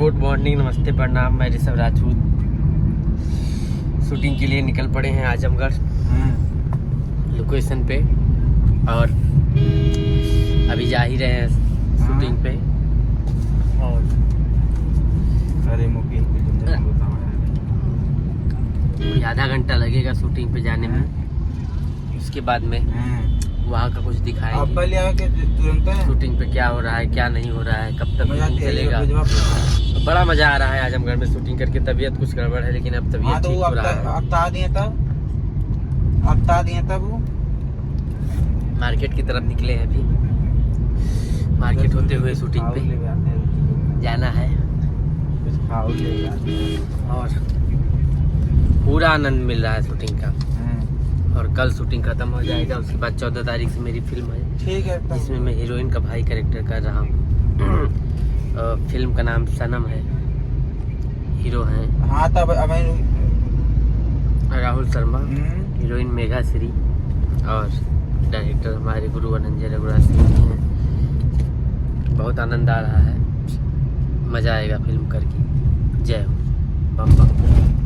Good morning, नमस्ते, प्रणाम। मैं ऋषभ राजपूत शूटिंग के लिए निकल पड़े हैं आजमगढ़ लोकेशन पे और अभी जा ही रहे हैं शूटिंग पे। और आधा घंटा लगेगा शूटिंग पे जाने में। उसके बाद में वहाँ का कुछ दिखाएंगे, शूटिंग पे क्या हो रहा है क्या नहीं हो रहा है, कब तक शूटिंग चलेगा। बड़ा मजा आ रहा है आजमगढ़ में शूटिंग करके। तबीयत कुछ गड़बड़ है लेकिन अब तबीयत ठीक हो रहा है। तब मार्केट की तरफ निकले हैं अभी। मार्केट होते हुए शूटिंग पे जाना है और पूरा आनंद मिल रहा है शूटिंग का। और कल शूटिंग खत्म हो जाएगा। उसके बाद 14 तारीख से मेरी फिल्म है, ठीक है, जिसमें मैं हीरोइन का भाई कैरेक्टर कर रहा हूँ। फिल्म का नाम सनम है। हीरो हैं तब राहुल शर्मा, हीरोइन मेघा श्री और डायरेक्टर हमारे गुरु अनंजय रघुराज सिंह जी हैं। बहुत आनंद आ रहा है, मज़ा आएगा फिल्म करके। जय हो, बम बम।